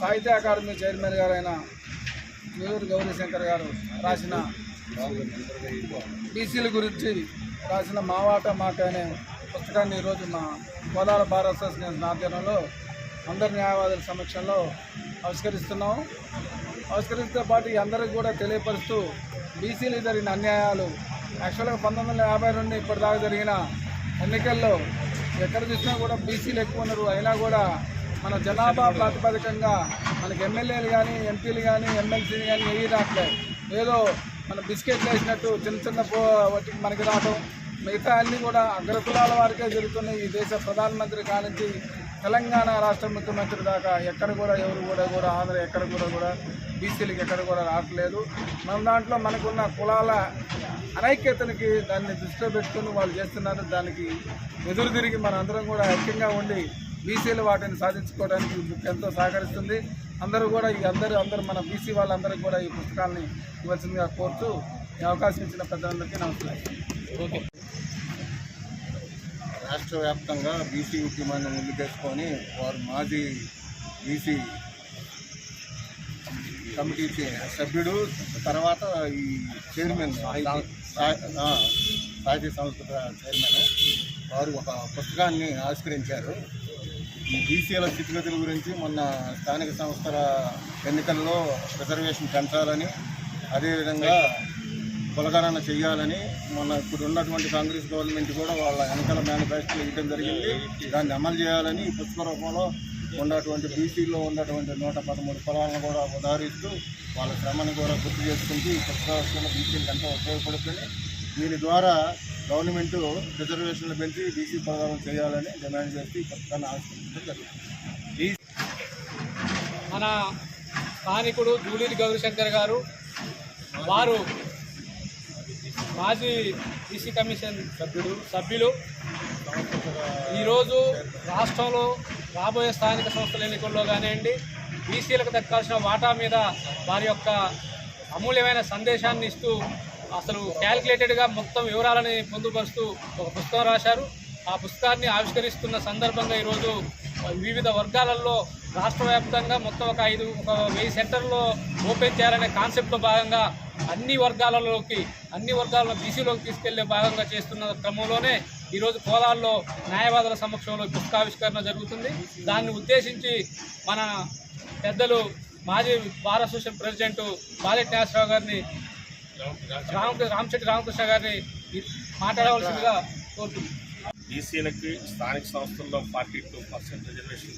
సాహిత్య academy chairman గారైన జూలూరు గౌరీశంకర్ గారు రాసిన బీసీల గురించి రాసిన మావాట మాట అనే పుస్తకాన్ని ఈరోజు మా కోదాడ బార్ అసోసియేషన్ ఆధ్వర్యంలో అందరి న్యాయవాదుల సమక్షంలో ఆవిష్కరిస్తున్నాము. ఆవిష్కరిస్తే పాటు అందరికీ కూడా తెలియపరుస్తూ బీసీలు జరిగిన అన్యాయాలు యాక్చువల్గా 1950 నుండి ఇప్పటిదాకా జరిగిన ఎన్నికల్లో ఎక్కడ చూసినా కూడా బీసీలు ఎక్కువ ఉన్నారు. అయినా కూడా మన జనాభా ప్రాతిపదికంగా మనకి ఎమ్మెల్యేలు కానీ ఎంపీలు కానీ ఎమ్మెల్సీలు కానీ ఏవి రావట్లేదు. ఏదో మన బిస్కెట్లు వేసినట్టు చిన్న చిన్న వాటికి మనకి రావడం, మిగతా అన్నీ కూడా అగ్రకులాల వారికే జరుగుతున్నాయి. ఈ దేశ ప్రధానమంత్రి కానించి తెలంగాణ రాష్ట్ర ముఖ్యమంత్రి దాకా ఎక్కడ కూడా ఎవరు కూడా ఆంధ్ర ఎక్కడ కూడా బీసీలకి ఎక్కడ కూడా రావట్లేదు. మన దాంట్లో మనకున్న కులాల అనైక్యతనికి దాన్ని దృష్టిలో పెట్టుకుని వాళ్ళు చేస్తున్నారు. దానికి ఎదురు తిరిగి మనందరం కూడా ఐక్యంగా ఉండి బీసీలు వాటిని సాధించుకోవడానికి ఎంతో సహకరిస్తుంది. అందరూ కూడా అందరూ మన బీసీ వాళ్ళందరికీ కూడా ఈ పుస్తకాన్ని ఇవ్వాల్సిందిగా కోరుతూ ఈ అవకాశం ఇచ్చిన పెద్దలందరికీ నమస్కారం. ఓకే. రాష్ట్ర వ్యాప్తంగా బీసీ ఉద్యమాన్ని ముందుకేసుకొని వారు మాజీ బీసీ కమిటీ సభ్యుడు, తర్వాత ఈ చైర్మన్ సాహిత్య సంస్థ చైర్మన్ వారు ఒక పుస్తకాన్ని ఆవిష్కరించారు. ఈ బీసీల స్థితిగతుల గురించి మొన్న స్థానిక సంస్థల ఎన్నికల్లో రిజర్వేషన్ పెంచాలని, అదేవిధంగా కులగణన చేయాలని మొన్న ఇప్పుడు ఉన్నటువంటి కాంగ్రెస్ గవర్నమెంట్ కూడా వాళ్ళ ఎన్నికల మేనిఫెస్టో ఇవ్వడం జరిగింది. దాన్ని అమలు చేయాలని ఈ పుస్తక రూపంలో ఉన్నటువంటి బీసీలో ఉన్నటువంటి 113 కులాలను కూడా ఉదాహరిస్తూ వాళ్ళ శ్రమను కూడా గుర్తు చేసుకుంటూ ఈ పుస్తకాల బీసీలకు ఎంతో ఉపయోగపడుతుంది. దీని ద్వారా గవర్నమెంట్ రిజర్వేషన్లు పెంచి బీసీ ప్రదానం చేయాలని డిమాండ్ చేసి ఈ పుస్తకాన్ని ఆవిష్కరించడం జరుగుతుంది. మన స్థానికుడు జూలూరు గౌరీశంకర్ గారు వారు మాజీ బీసీ కమిషన్ సభ్యులు ఈరోజు రాష్ట్రంలో రాబోయే స్థానిక సంస్థల ఎన్నికల్లో కానివ్వండి, బీసీలకు దక్కాల్సిన వాటా మీద వారి యొక్క అమూల్యమైన సందేశాన్ని ఇస్తూ అసలు క్యాలిక్యులేటెడ్గా మొత్తం వివరాలని పొందుపరుస్తూ ఒక పుస్తకం రాశారు. ఆ పుస్తకాన్ని ఆవిష్కరిస్తున్న సందర్భంగా ఈరోజు వివిధ వర్గాలలో రాష్ట్ర వ్యాప్తంగా మొత్తం ఒక 1000 సెంటర్లో ఓపెన్ చేయాలనే కాన్సెప్ట్లో భాగంగా అన్ని వర్గాలలో బీసీలోకి తీసుకెళ్లే భాగంగా చేస్తున్న క్రమంలోనే ఈరోజు కోదాడలో న్యాయవాదుల సమక్షంలో పుస్తకావిష్కరణ జరుగుతుంది. దాన్ని ఉద్దేశించి మన పెద్దలు మాజీ బార్ అసోసియేషన్ ప్రెసిడెంట్ బాలెట్ న్యాసరావు గారిని రామశెట్టి రామకృష్ణ గారిని మాట్లాడవలసిందిగా కోరుతున్నాం. బీసీలకి స్థానిక సంస్థల్లో 42% రిజర్వేషన్